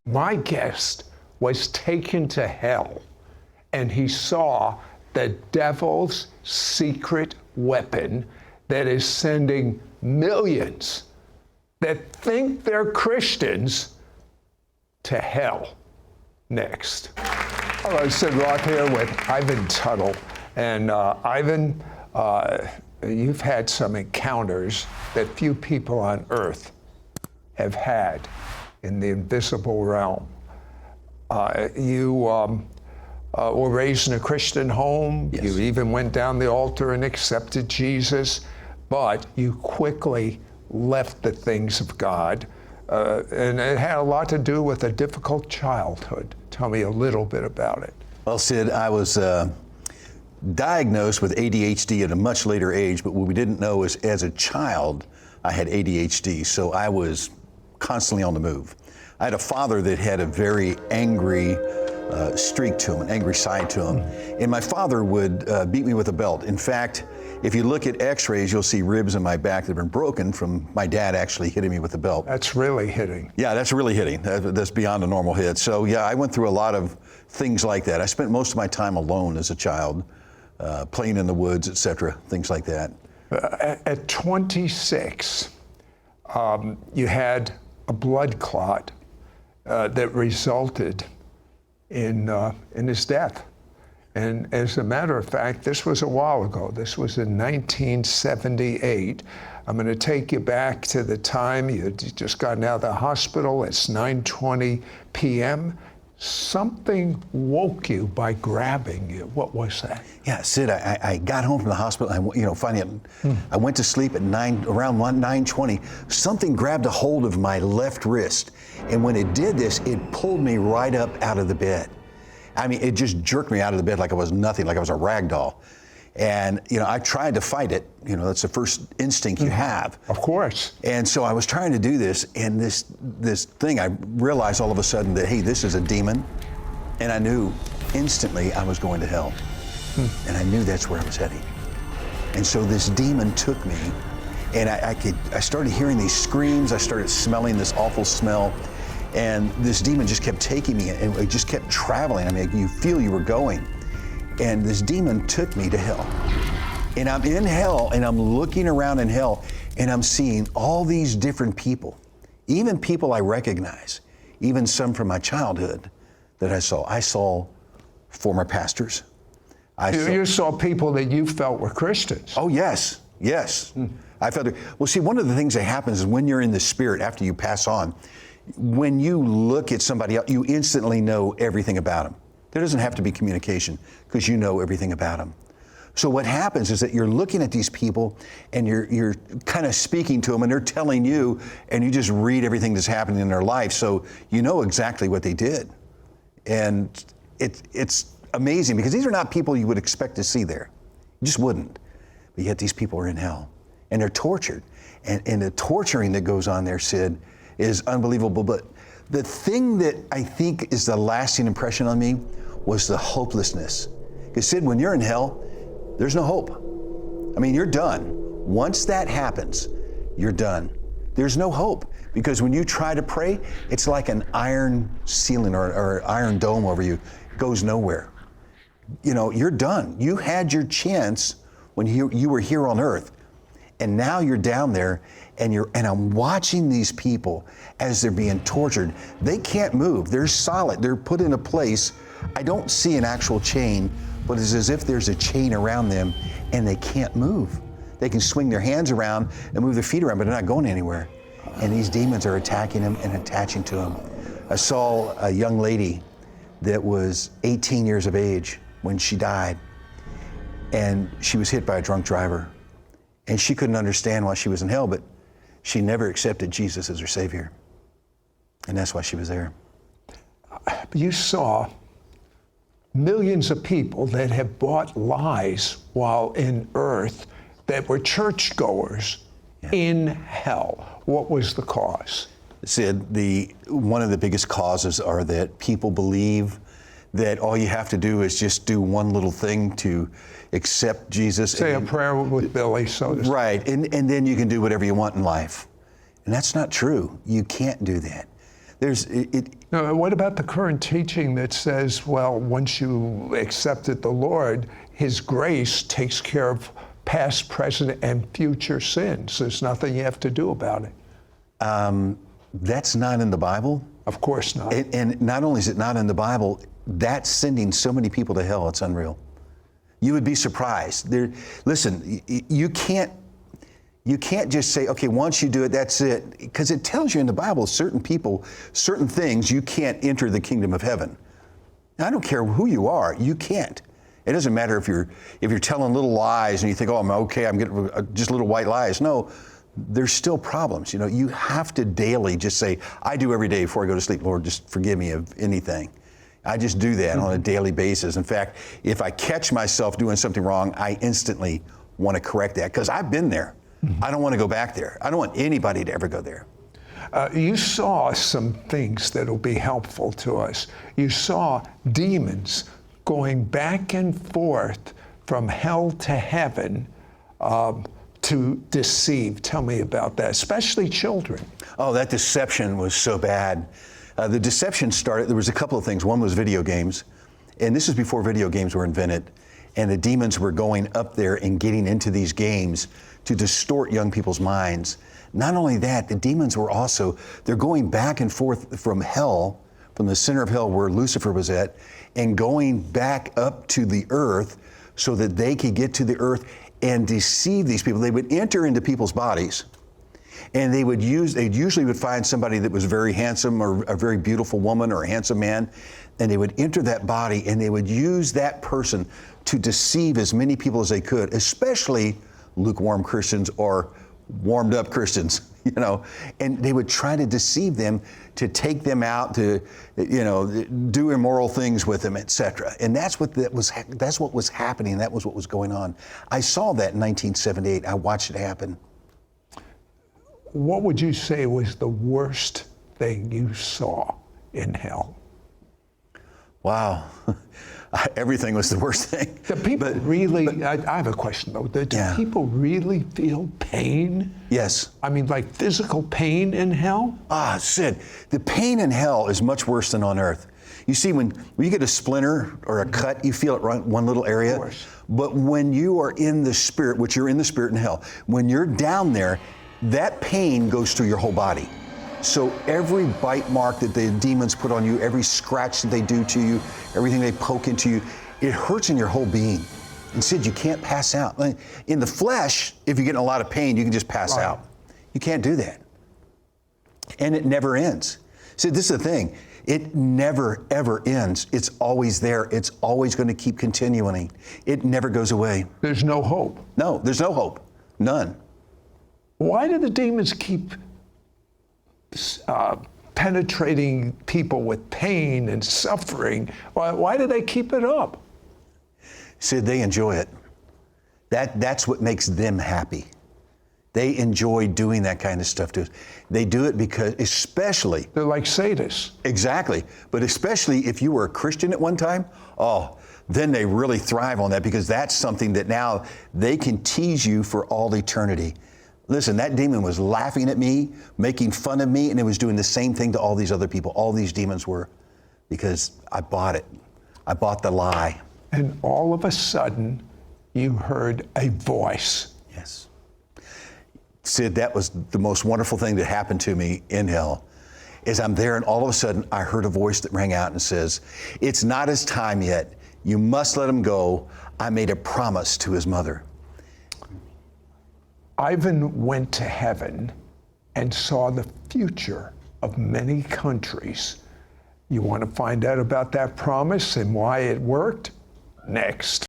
My guest was taken to hell, and he saw the devil's secret weapon that is sending millions that think they're Christians to hell. Next. All right, Sid Roth here with Ivan Tuttle. And Ivan, you've had some encounters that few people on earth have had in the invisible realm. You were raised in a Christian home. Yes. You even went down the altar and accepted Jesus, but you quickly left the things of God. And it had a lot to do with a difficult childhood. Tell me a little bit about it. Well, Sid, I was diagnosed with ADHD at a much later age, but what we didn't know is as a child, I had ADHD, so I was constantly on the move. I had a father that had a very angry streak to him, an angry side to him. And my father would beat me with a belt. In fact, if you look at x-rays, you'll see ribs in my back that have been broken from my dad actually hitting me with a belt. That's really hitting. Yeah, that's really hitting. That's beyond a normal hit. So yeah, I went through a lot of things like that. I spent most of my time alone as a child, playing in the woods, etc., things like that. At 26, you had a blood clot that resulted in his death. And as a matter of fact, this was a while ago. This was in 1978. I'm going to take you back to the time you just gotten out of the hospital. It's 9:20 p.m. Something woke you by grabbing you. What was that? Yeah, Sid, I got home from the hospital. Finally, I went to sleep at around 9:20. Something grabbed a hold of my left wrist, and when it did this, it pulled me right up out of the bed. I mean, it just jerked me out of the bed like I was nothing, like I was a rag doll. And, I tried to fight it. That's the first instinct you have. Of course. And so I was trying to do this, and this thing, I realized all of a sudden that, hey, this is a demon. And I knew instantly I was going to hell. And I knew that's where I was heading. And so this demon took me, and I started hearing these screams. I started smelling this awful smell. And this demon just kept taking me, and it just kept traveling. I mean, you feel you were going. And this demon took me to hell. And I'm in hell, and I'm looking around in hell, and I'm seeing all these different people, even people I recognize, even some from my childhood that I saw. I saw former pastors. You saw people that you felt were Christians. Oh, yes, yes. I felt it. Well, see, one of the things that happens is when you're in the spirit after you pass on, when you look at somebody else, you instantly know everything about them. There doesn't have to be communication because you know everything about them. So what happens is that you're looking at these people and you're kind of speaking to them, and they're telling you, and you just read everything that's happening in their life, so you know exactly what they did. And it's amazing because these are not people you would expect to see there. You just wouldn't. But yet these people are in hell, and they're tortured. And the torturing that goes on there, Sid, is unbelievable. But the thing that I think is the lasting impression on me was the hopelessness. Because Sid, when you're in hell, there's no hope. I mean, you're done. Once that happens, you're done. There's no hope. Because when you try to pray, it's like an iron ceiling or iron dome over you. It goes nowhere. You're done. You had your chance when you were here on earth. And now you're down there, and I'm watching these people as they're being tortured. They can't move. They're solid. They're put in a place. I don't see an actual chain, but it's as if there's a chain around them, and they can't move. They can swing their hands around and move their feet around, but they're not going anywhere. And these demons are attacking them and attaching to them. I saw a young lady that was 18 years of age when she died, and she was hit by a drunk driver. And she couldn't understand why she was in hell, but she never accepted Jesus as her Savior. And that's why she was there. You saw millions of people that have bought lies while in earth that were churchgoers in hell. What was the cause? Sid, one of the biggest causes are that people believe that all you have to do is just do one little thing to accept Jesus. Say a prayer with Billy, so to speak. Right, and then you can do whatever you want in life. And that's not true. You can't do that. Now, what about the current teaching that says, well, once you accepted the Lord, His grace takes care of past, present, and future sins. There's nothing you have to do about it. That's not in the Bible. Of course not. And not only is it not in the Bible, that's sending so many people to hell, it's unreal. You would be surprised. Listen, you can't just say, okay, once you do it, that's it. Because it tells you in the Bible, certain people, certain things, you can't enter the kingdom of heaven. Now, I don't care who you are, you can't. It doesn't matter if you're telling little lies and you think, oh, I'm okay, I'm getting just little white lies. No, there's still problems. You know, you have to daily just say, I do every day before I go to sleep, Lord, just forgive me of anything. I just do that on a daily basis. In fact, if I catch myself doing something wrong, I instantly want to correct that because I've been there. I don't want to go back there. I don't want anybody to ever go there. You saw some things that will be helpful to us. You saw demons going back and forth from hell to heaven to deceive. Tell me about that, especially children. Oh, that deception was so bad. The deception started, there was a couple of things. One was video games, and this is before video games were invented, and the demons were going up there and getting into these games to distort young people's minds. Not only that, the demons were also, they're going back and forth from hell, from the center of hell where Lucifer was at, and going back up to the earth so that they could get to the earth and deceive these people. They would enter into people's bodies, and they usually would find somebody that was very handsome or a very beautiful woman or a handsome man, and they would enter that body and they would use that person to deceive as many people as they could, especially lukewarm Christians or warmed up Christians, you know, and they would try to deceive them to take them out to, you know, do immoral things with them, etc. And that's what was happening. That was what was going on. I saw that in 1978. I watched it happen. What would you say was the worst thing you saw in hell? Wow. Everything was the worst thing. Do people I have a question though. Do people really feel pain? Yes. I mean, like physical pain in hell? Sid, the pain in hell is much worse than on earth. You see, when you get a splinter or a cut, you feel it right one little area. Of course. But when you are in the spirit, which you're in the spirit in hell, when you're down there, that pain goes through your whole body. So every bite mark that the demons put on you, every scratch that they do to you, everything they poke into you, it hurts in your whole being. And Sid, you can't pass out. In the flesh, if you're getting a lot of pain, you can just pass out. You can't do that. And it never ends. Sid, this is the thing. It never, ever ends. It's always there. It's always going to keep continuing. It never goes away. There's no hope. No, there's no hope. None. Why do the demons keep penetrating people with pain and suffering? Why do they keep it up? Sid, they enjoy it. That's what makes them happy. They enjoy doing that kind of stuff to us. They do it because, especially... They're like sadists. Exactly. But especially if you were a Christian at one time, then they really thrive on that because that's something that now they can tease you for all eternity. Listen, that demon was laughing at me, making fun of me, and it was doing the same thing to all these other people. All these demons were, because I bought it. I bought the lie. And all of a sudden, you heard a voice. Yes. Sid, that was the most wonderful thing that happened to me in hell, is I'm there and all of a sudden I heard a voice that rang out and says, it's not his time yet. You must let him go. I made a promise to his mother. Ivan went to heaven and saw the future of many countries. You want to find out about that promise and why it worked? Next.